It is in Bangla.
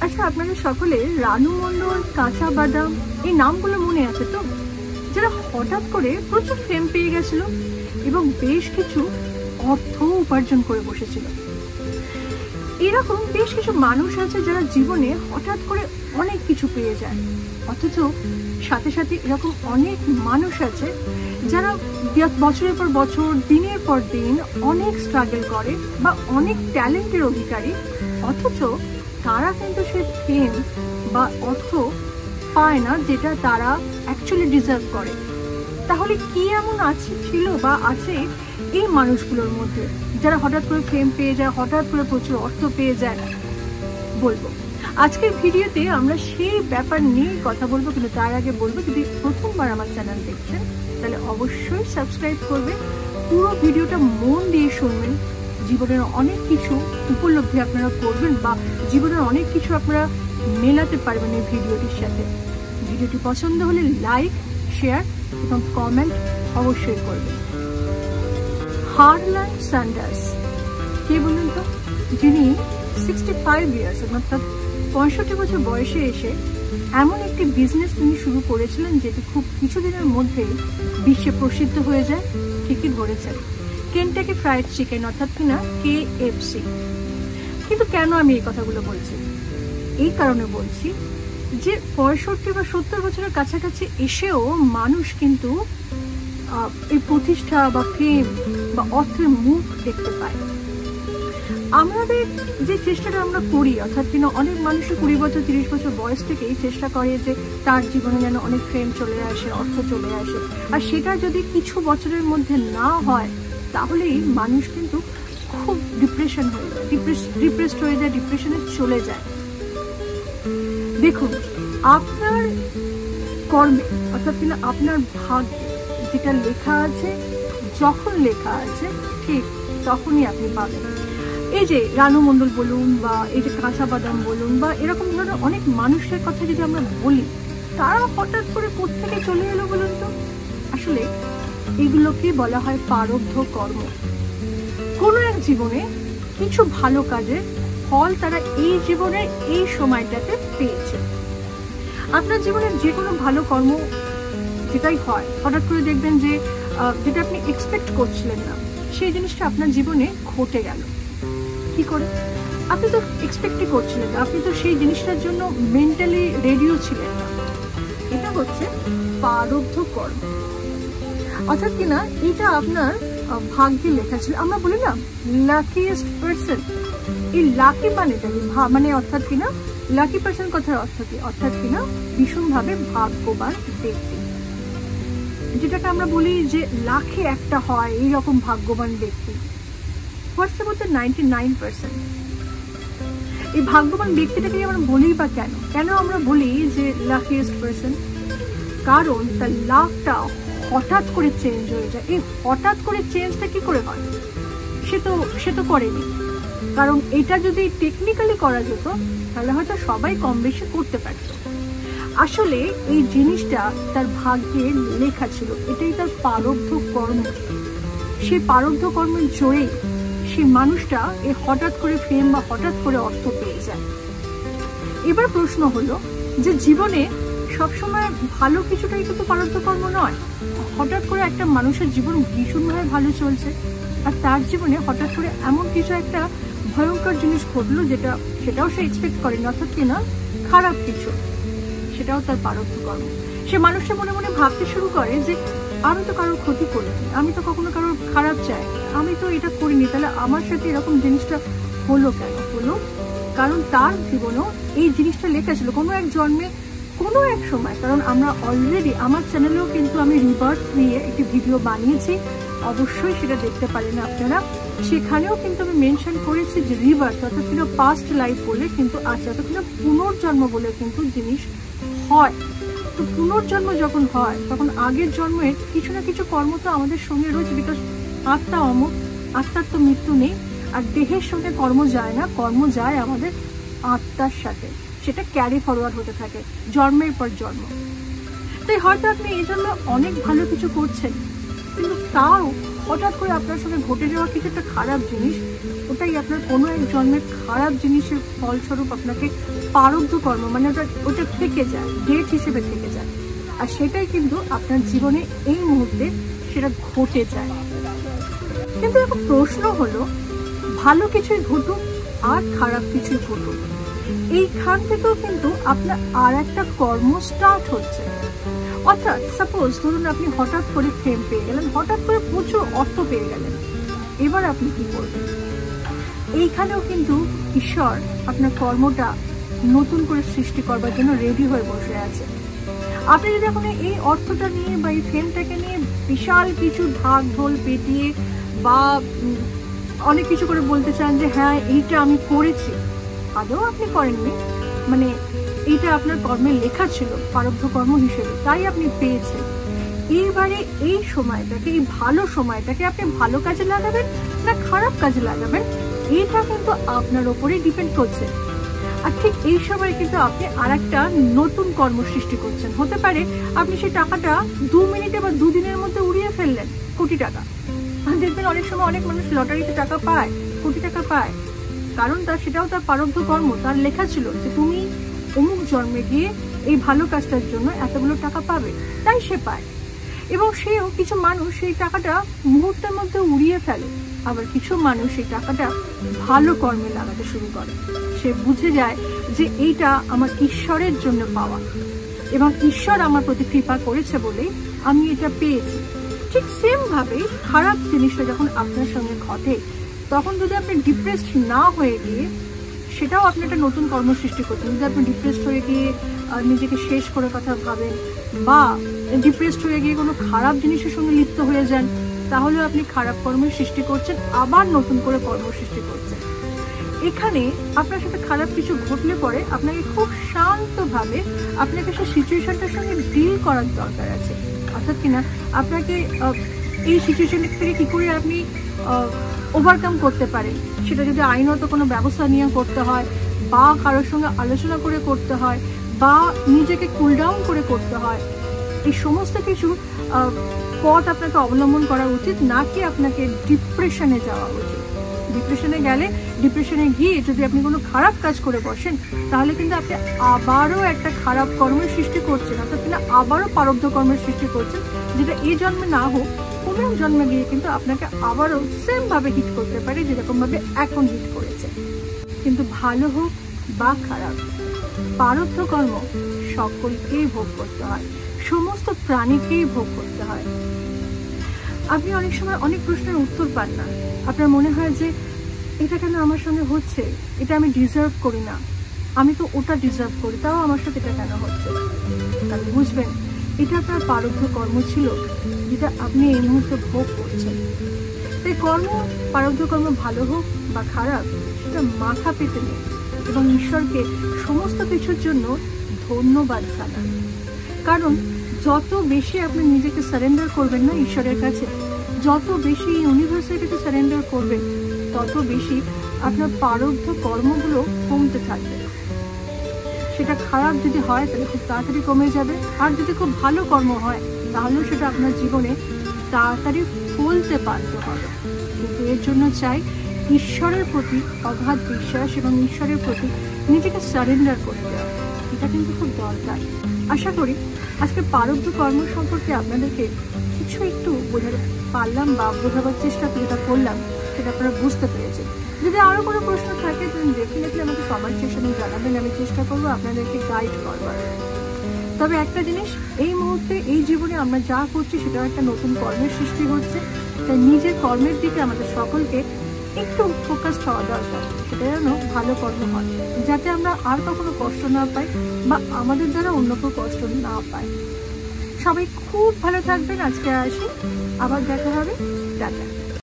আচ্ছা, আপনাদের সকলের রানু মণ্ডল, কাঁচা বাদাম এই নামগুলো মনে আছে তো, যারা হঠাৎ করে প্রচুর ফেম পেয়ে গেছিল এবং বেশ কিছু অর্থ উপার্জন করে বসেছিল। এরকম বেশ কিছু মানুষ আছে যারা জীবনে হঠাৎ করে অনেক কিছু পেয়ে যায়, অথচ সাথে সাথে এরকম অনেক মানুষ আছে যারা বছরের পর বছর, দিনের পর দিন অনেক স্ট্রাগল করে বা অনেক ট্যালেন্টের অধিকারী, অথচ তারা কিন্তু সেই ফেম বা অর্থ পায় না যেটা তারা অ্যাকচুয়ালি ডিজার্ভ করে। তাহলে কি এমন ছিল বা আছে এই মানুষগুলোর মধ্যে যারা হঠাৎ করে ফেম পেয়ে যায়, হঠাৎ করে প্রচুর অর্থ পেয়ে যায়? বলবো আজকের ভিডিওতে, আমরা সেই ব্যাপার নিয়ে কথা বলবো। কিন্তু তার আগে বলবো, যদি প্রথমবার আমার চ্যানেল দেখছেন তাহলে অবশ্যই সাবস্ক্রাইব করবে, পুরো ভিডিওটা মন দিয়ে শুনবেন। জীবনের অনেক কিছু উপলব্ধি আপনারা করবেন বা জীবনের অনেক কিছু আপনারা মেলাতে পারবেন এই ভিডিওটির সাথে। ভিডিওটি পছন্দ হলে লাইক, শেয়ার এবং কমেন্ট অবশ্যই করবেন। হারল্যান্ড স্যান্ডার্স কে বলুন তো? যিনি 65 ইয়ার্স অর্থাৎ 65 বছর বয়সে এসে এমন একটি বিজনেস তিনি শুরু করেছিলেন যেটি খুব কিছুদিনের মধ্যেই বিশ্বে প্রসিদ্ধ হয়ে যায়। ঠিকই ধরেছেন, কেনটাকি ফ্রাইড চিকেন, অর্থাৎ কিনা KFC। কিন্তু কেন আমি এই কথাগুলো বলছি? এই কারণে বলছি যে 65 বা 70 বছরের কাছাকাছি এসেও মানুষ কিন্তু এই প্রতিষ্ঠা বা ফেম বা অর্থের মুখ দেখতে পায়। আমাদের যে চেষ্টাটা আমরা করি, অর্থাৎ কিনা অনেক মানুষই 20 বছর 30 বছর বয়স থেকেই চেষ্টা করে যে তার জীবনে যেন অনেক ফেম চলে আসে, অর্থ চলে আসে, আর সেটা যদি কিছু বছরের মধ্যে না হয় তাহলেই মানুষ কিন্তু খুব ডিপ্রেশন হয়ে যায়, ডিপ্রেসড হয়ে যায়, ডিপ্রেশনে চলে যায়। দেখুন, আপনার কর্মে অর্থাৎ কিনা আপনার ভাগ্যে যেটা লেখা আছে, যখন লেখা আছে ঠিক তখনই আপনি পাবেন। এই যে রানু মণ্ডল বলুন বা এই যে কাঁচা বাদাম বলুন বা এরকম ধরনের অনেক মানুষের কথা যদি আমরা বলি, তারা হঠাৎ করে কোত্থেকে চলে এলো বলুন তো? আসলে এগুলোকে বলা হয় প্রারব্ধ কর্ম। কোনো এক জীবনে কিছু ভালো কাজের ফল তারা এই জীবনের এই সময়টাতে পেয়েছে। আপনার জীবনের যে কোনো ভালো কর্ম যেটাই হয়, হঠাৎ করে দেখবেন যে যেটা আপনি এক্সপেক্ট করছিলেন না, সেই জিনিসটা আপনার জীবনে ঘটে গেল। কি করে? আপনি তো এক্সপেক্টই করছিলেন না, আপনি তো সেই জিনিসটার জন্য মেন্টালি রেডিও ছিলেন না। এটা হচ্ছে প্রারব্ধ কর্ম, অর্থাৎ কিনা এটা আপনার ভাগ্যে লেখা ছিল। আমরা বলি না লাকিয়েস্ট পার্সন, এই লাকি মানে অর্থাৎ কিনা লাকি পার্সন কথার অর্থ কি? অর্থাৎ কিনা ভীষণভাবে ভাগ্যবান ব্যক্তি, যেটাকে আমরা বলি যে লাখে একটা হয় এইরকম ভাগ্যবান ব্যক্তি। হোয়াটসঅ্যাপ হচ্ছে 99%। এই ভাগ্যবান ব্যক্তিটাকে আমরা বলি বা কেন আমরা বলি যে লাকিয়েস্ট পার্সন? কারণ তার লাকটা হঠাৎ করে চেঞ্জ হয়ে যায়। এই হঠাৎ করে চেঞ্জটা কি করে হয়? সে তো করেনি। কারণ এটা যদি টেকনিক্যালি করা যেত তাহলে হয়তো সবাই কম বেশি করতে পারত। আসলে এই জিনিসটা তার ভাগ্যে লেখা ছিল, এটাই তার প্রারব্ধ কর্ম। সেই প্রারব্ধ কর্মের জোরেই সেই মানুষটা এই হঠাৎ করে ফেম বা হঠাৎ করে অর্থ পেয়ে যায়। এবার প্রশ্ন হলো যে জীবনে সবসময় ভালো কিছুটাই কিন্তু প্রারব্ধ কর্ম নয়। হঠাৎ করে একটা মানুষের জীবন ভীষণভাবে ভালো চলছে আর তার জীবনে হঠাৎ করে এমন কিছু একটা ভয়ঙ্কর জিনিস ঘটলো সেটাও সে এক্সপেক্ট করেনি, অর্থাৎ কিনা খারাপ কিছু, সেটাও তার প্রারব্ধ কর্ম। সে মানুষটা মনে মনে ভাবতে শুরু করে যে আমি তো কারোর ক্ষতি করিনি, আমি তো কখনো কারোর খারাপ চাই, আমি তো এটা করিনি, তাহলে আমার সাথে এরকম জিনিসটা হলো কেন? হলো কারণ তার জীবনেও এই জিনিসটা লেখা ছিল কোনো এক জন্মে, কোনো এক সময়। কারণ আমরা অলরেডি আমার চ্যানেলেও কিন্তু আমি রিবার্থ নিয়ে একটি ভিডিও বানিয়েছি, অবশ্যই সেটা দেখতে পারেন আপনারা। সেখানেও কিন্তু আমি মেনশন করেছি যে রিবার্থ অর্থাৎ কিনা পাস্ট লাইফ বলে কিন্তু আছে, অর্থাৎ কিনা পুনর্জন্ম বলে কিন্তু জিনিস হয়। তো পুনর্জন্ম যখন হয় তখন আগের জন্মের কিছু না কিছু কর্ম তো আমাদের সঙ্গে রয়েছে, বিকজ আত্মা অমর, আত্মার তো মৃত্যু নেই। আর দেহের সঙ্গে কর্ম যায় না, কর্ম যায় আমাদের আত্মার সাথে, সেটা ক্যারি ফরওয়ার্ড হতে থাকে জন্মের পর জন্ম। তাই হয়তো আপনি এই জন্য অনেক ভালো কিছু করছেন, কিন্তু তাও হঠাৎ করে আপনার সঙ্গে ঘটে যাওয়া কিছু একটা খারাপ জিনিস, ওটাই আপনার কোনো এক জন্মের খারাপ জিনিসের ফলস্বরূপ আপনাকে প্রারব্ধ কর্ম, মানে ওটা থেকে যায়, ডেট হিসেবে থেকে যায়, আর সেটাই কিন্তু আপনার জীবনে এই মুহূর্তে সেটা ঘটে যায়। কিন্তু এখন প্রশ্ন হলো, ভালো কিছুই ঘটুক আর খারাপ কিছুই ঘটুক, এইখান থেকেও কিন্তু আপনার আর একটা কর্ম স্টার্ট হচ্ছে। অর্থাৎ সাপোজ ধরুন আপনি হঠাৎ করে ফেম পেয়ে গেলেন, হঠাৎ করে প্রচুর অর্থ পেয়ে গেলেন, এবার আপনি কি করবেন? এইখানেও কিন্তু ঈশ্বর আপনার কর্মটা নতুন করে সৃষ্টি করবার জন্য রেডি হয়ে বসে আছে। আপনি যদি এখন এই অর্থটা নিয়ে বা এই ফেমটাকে নিয়ে বিশাল কিছু ঢাক ঢোল পেটিয়ে বা অনেক কিছু করে বলতে চান যে হ্যাঁ এইটা আমি করেছি, আদৌ আপনি করেননি, মানে এইটা আপনার কর্মে লেখা ছিল প্রারব্ধ কর্ম হিসেবে, তাই আপনি পেয়েছেন। এইবারে এই সময়টাকে, এই ভালো সময়টাকে আপনি ভালো কাজে লাগাবেন না খারাপ কাজে লাগাবেন, এটা কিন্তু আপনার ওপরে ডিপেন্ড করছে। আর ঠিক এই সময় কিন্তু আপনি আর একটা নতুন কর্ম সৃষ্টি করছেন। হতে পারে আপনি সেই টাকাটা 2 মিনিটে বা 2 দিনের মধ্যে উড়িয়ে ফেললেন, কোটি টাকা। দেখবেন অনেক সময় অনেক মানুষ লটারিতে টাকা পায়, কোটি টাকা পায়, কারণ সেটাও তার প্রারব্ধ কর্ম, তার লেখা ছিল যে তুমি অমুক জন্মে গিয়ে এই ভালো কাজটার জন্য এতগুলো টাকা পাবে, তাই সে পায়। এবং সেও কিছু মানুষ সেই টাকাটা মুহূর্তের মধ্যে উড়িয়ে ফেলে, আবার কিছু মানুষ সেই টাকাটা ভালো কর্মে লাগাতে শুরু করে। সে বুঝে যায় যে এইটা আমার ঈশ্বরের জন্য পাওয়া এবং ঈশ্বর আমার প্রতি কৃপা করেছে বলেই আমি এটা পেয়েছি। ঠিক সেম ভাবে খারাপ জিনিসটা যখন আপনার সঙ্গে ঘটে, তখন যদি আপনি ডিপ্রেসড না হয়ে গিয়ে, সেটাও আপনি একটা নতুন কর্ম সৃষ্টি করছেন। যদি আপনি ডিপ্রেসড হয়ে গিয়ে নিজেকে শেষ করে কথা ভাবেন বা ডিপ্রেসড হয়ে গিয়ে কোনো খারাপ জিনিসের সঙ্গে লিপ্ত হয়ে যান, তাহলে আপনি খারাপ কর্মের সৃষ্টি করছেন, আবার নতুন করে কর্ম সৃষ্টি করছেন। এখানে আপনার সাথে খারাপ কিছু ঘটলে পরে আপনাকে খুব শান্তভাবে আপনাকে সেই সিচুয়েশনটার সঙ্গে ডিল করার দরকার আছে। অর্থাৎ কিনা আপনাকে এই সিচুয়েশন থেকে কি করে আপনি ওভারকাম করতে পারেন, সেটা যদি আইনত কোনো ব্যবস্থা নিয়ে করতে হয় বা কারোর সঙ্গে আলোচনা করে করতে হয় বা নিজেকে কুল ডাউন করে করতে হয়, এই সমস্ত কিছু পথ আপনাকে অবলম্বন করা উচিত, নাকি আপনাকে ডিপ্রেশনে যাওয়া উচিত। ডিপ্রেশনে গেলে, ডিপ্রেশনে গিয়ে যদি আপনি কোনো খারাপ কাজ করে বসেন, তাহলে কিন্তু আপনি আবারও একটা খারাপ কর্মের সৃষ্টি করছেন, অর্থাৎ কিনা আবারও প্রারব্ধ কর্মের সৃষ্টি করছেন, যেটা এই জন্মে না হোক কোনো জন্মে গিয়ে কিন্তু আপনাকে আবারও সেম ভাবে হিট করতে পারে যেরকম ভাবে এখন হিট করেছে। কিন্তু ভালো হোক বা খারাপ, প্রারব্ধ কর্ম সকলকেই ভোগ করতে হয়, সমস্ত প্রাণীকেই ভোগ করতে হয়। আপনি অনেক সময় অনেক প্রশ্নের উত্তর পান না, আপনার মনে হয় যে এটা কেন আমার সঙ্গে হচ্ছে, এটা আমি ডিজার্ভ করি না, আমি তো ওটা ডিজার্ভ করি, তাও আমার সাথে এটা কেন হচ্ছে। তাহলে বুঝবেন এটা আপনার প্রারব্ধ কর্ম ছিল, যেটা আপনি এই মুহূর্তে ভোগ করছেন। তাই কর্ম, প্রারব্ধ কর্ম ভালো হোক বা খারাপ, সেটা মাথা পেতে নেই এবং ঈশ্বরকে সমস্ত কিছুর জন্য ধন্যবাদ জানান। কারণ যত বেশি আপনি নিজেকে সারেন্ডার করবেন না ঈশ্বরের কাছে, যত বেশি ইউনিভার্সের কাছে সারেন্ডার করবেন, তত বেশি আপনার প্রারব্ধ কর্মগুলো কমতে থাকবে। সেটা খারাপ যদি হয় তাহলে খুব তাড়াতাড়ি কমে যাবে, আর যদি খুব ভালো কর্ম হয় তাহলেও সেটা আপনার জীবনে তাড়াতাড়ি ফলতে বাধ্য হবে। কিন্তু এর জন্য চাই ঈশ্বরের প্রতি অগাধ বিশ্বাস এবং ঈশ্বরের প্রতি নিজেকে সারেন্ডার করতে হবে, এটা কিন্তু খুব দরকার। আশা করি আজকে প্রারব্ধ কর্ম সম্পর্কে আপনাদেরকে কিছু একটু বোঝাতে পারলাম বা বোঝাবার চেষ্টা যেটা করলাম সেটা আপনারা বুঝতে পেরেছেন। যদি আরও কোনো প্রশ্ন থাকে তাহলে ডেফিনেটলি আমাকে কমেন্ট সেকশনে জানাবেন, আমি চেষ্টা করবো আপনাদেরকে গাইড করবার। তবে একটা জিনিস, এই মুহূর্তে এই জীবনে আমরা যা করছি সেটাও একটা নতুন কর্মের সৃষ্টি হচ্ছে, তাই নিজের কর্মের দিকে আমাদের সকলকে একটু ফোকাসড হওয়া দরকার, সেটা যেন ভালো কর্ম হয়, যাতে আমরা আর কখনো কষ্ট না পাই বা আমাদের দ্বারা অন্য কেউ কষ্ট না পায়। সবাই খুব ভালো থাকবেন। আজকে আসি, আবার দেখা হবে, টাটা।